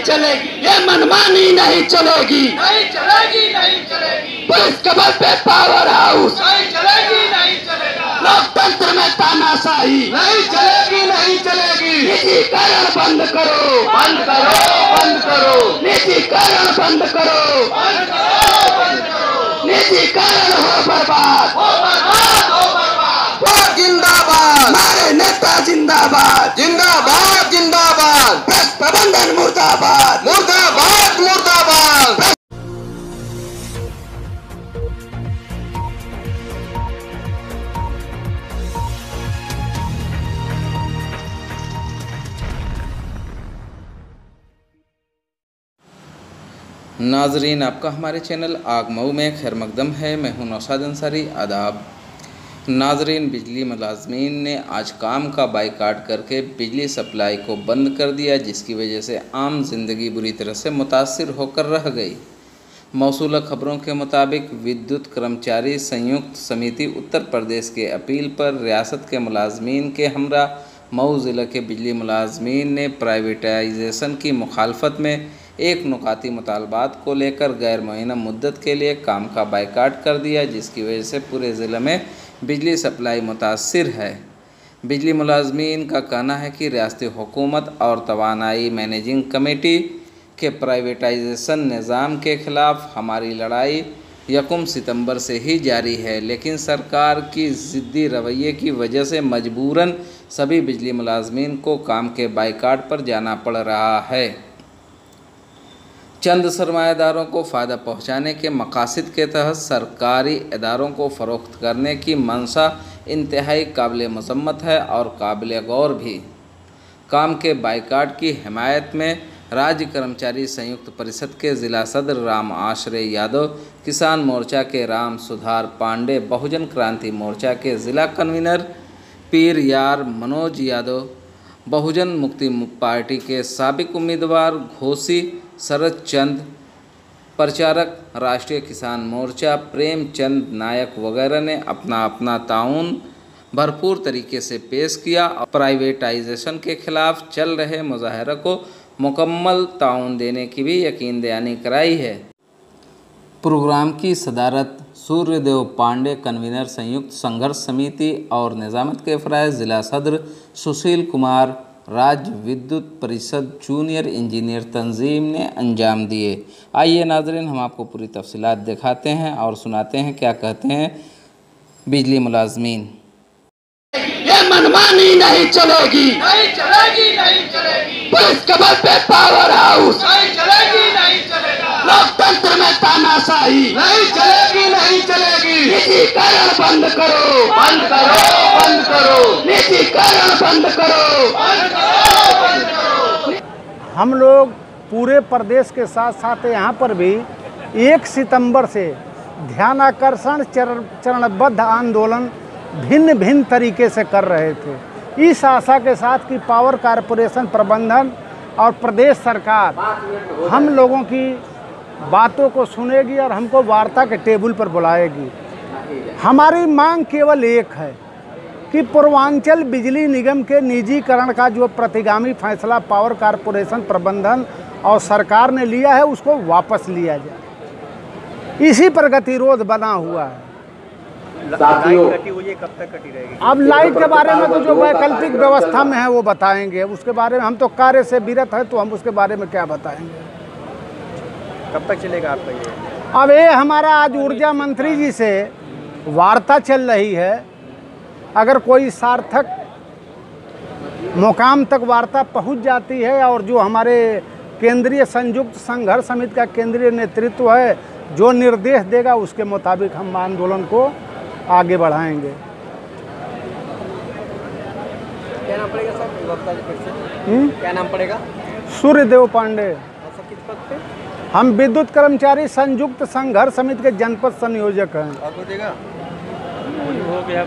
चलेगी, ये मनमानी नहीं चलेगी, नहीं चलेगी, नहीं चलेगी। पुलिस के बल पे पावर हाउस नहीं चलेगी, नहीं चलेगा। लोकतंत्र में तानाशाही नहीं चलेगी, नहीं चलेगी। निजीकरण बंद करो, बंद करो, बंद करो, निजीकरण बंद करो, बंद करो, बंद करो। निजीकरण हो बर्बाद, हो बर्बाद, हो बर्बाद। वो जिंदाबाद, हमारे नेता जिंदाबाद, जिंदाबाद, जिंदाबाद, प्रेस प्रबंधन मुर्दाबाद, मुर्दाबाद, मुर्दाबाद। नाजरीन, आपका हमारे चैनल आग मऊ में खैर मकदम है। मैं हूं नौशाद अंसारी। आदाब नाजरीन, बिजली मुलाजमीन ने आज काम का बाइकाट करके बिजली सप्लाई को बंद कर दिया, जिसकी वजह से आम जिंदगी बुरी तरह से मुतासिर होकर रह गई। मौसूला खबरों के मुताबिक विद्युत कर्मचारी संयुक्त समिति उत्तर प्रदेश के अपील पर रियासत के मुलाजमीन के हमरा मऊ ज़िले के बिजली मुलाजमीन ने प्राइवेटाइजेशन की मुखालफत में एक नुकाती मुतालबात को लेकर गैर मुअय्यना मुद्दत के लिए काम का बाइकाट कर दिया, जिसकी वजह से पूरे ज़िले में बिजली सप्लाई मुतासिर है। बिजली मुलाजमीन का कहना है कि रियासती हुकूमत और तवानाई मैनेजिंग कमेटी के प्राइवेटाइजेशन निज़ाम के ख़िलाफ़ हमारी लड़ाई 1 सितंबर से ही जारी है, लेकिन सरकार की ज़िद्दी रवैये की वजह से मजबूरन सभी बिजली मुलाजमीन को काम के बाइकाट पर जाना पड़ रहा है। चंद सरमाएदारों को फ़ायदा पहुंचाने के मकासद के तहत सरकारी इदारों को फ़रोख्त करने की मंशा इंतहाई काबिल मज़म्मत है और काबिल गौर भी। काम के बाइकाट की हिमायत में राज्य कर्मचारी संयुक्त परिषद के ज़िला सदर राम आश्रय यादव, किसान मोर्चा के राम सुधार पांडे, बहुजन क्रांति मोर्चा के ज़िला कन्वीनर पीर यार मनोज यादव, बहुजन मुक्ति पार्टी के साबिक उम्मीदवार घोसी शरद चंद, प्रचारक राष्ट्रीय किसान मोर्चा प्रेमचंद नायक वगैरह ने अपना अपना ताउन भरपूर तरीके से पेश किया और प्राइवेटाइजेशन के खिलाफ चल रहे मुजाहरा को मुकम्मल ताउन देने की भी यकीन दयानी कराई है। प्रोग्राम की सदारत सूर्यदेव पांडे, कन्वीनर संयुक्त संघर्ष समिति और निजामत के फ़राइज़ ज़िला सदर सुशील कुमार, राज्य विद्युत परिषद जूनियर इंजीनियर तंजीम ने अंजाम दिए। आइए नाजरीन, हम आपको पूरी तफसीलात दिखाते हैं और सुनाते हैं क्या कहते हैं बिजली मुलाजमीन। ये मनमानी नहीं चलेगी, नहीं चलेगी, नहीं चलेगी। पुलिस के बल पे पावर हाउस नहीं चलेगी, नहीं चलेगा। लोकतंत्र में तानाशाही नहीं चलेगी, नहीं चलेगी। निजीकरण बंद करो, बंद करो, बंद करो, निजीकरण बंद करो, बंद करो, बंद करो। हम लोग पूरे प्रदेश के साथ साथ यहाँ पर भी 1 सितंबर से ध्यानाकर्षण चरणबद्ध आंदोलन भिन्न भिन्न तरीके से कर रहे थे, इस आशा के साथ कि पावर कारपोरेशन प्रबंधन और प्रदेश सरकार हम लोगों की बातों को सुनेगी और हमको वार्ता के टेबल पर बुलाएगी। हमारी मांग केवल एक है कि पूर्वांचल बिजली निगम के निजीकरण का जो प्रतिगामी फैसला पावर कारपोरेशन प्रबंधन और सरकार ने लिया है उसको वापस लिया जाए। इसी पर गतिरोध बना हुआ है। लाइट कटी हुई है, कब तक कटी रहेगी? अब लाइट के बारे में तो जो वैकल्पिक व्यवस्था में है वो बताएंगे, उसके बारे में हम तो कार्य से विरत है तो हम उसके बारे में क्या बताएंगे। कब तक चलेगा आपका ये? अब ये हमारा आज ऊर्जा मंत्री जी से वार्ता चल रही है, अगर कोई सार्थक मुकाम तक वार्ता पहुंच जाती है और जो हमारे केंद्रीय संयुक्त संघर्ष समिति का केंद्रीय नेतृत्व है जो निर्देश देगा उसके मुताबिक हम आंदोलन को आगे बढ़ाएंगे। क्या नाम पड़ेगा सर? क्या नाम पड़ेगा? सूर्यदेव पांडे। सर किस पद पे? हम विद्युत कर्मचारी संयुक्त संघर्ष समिति के जनपद संयोजक हैं। और हो गया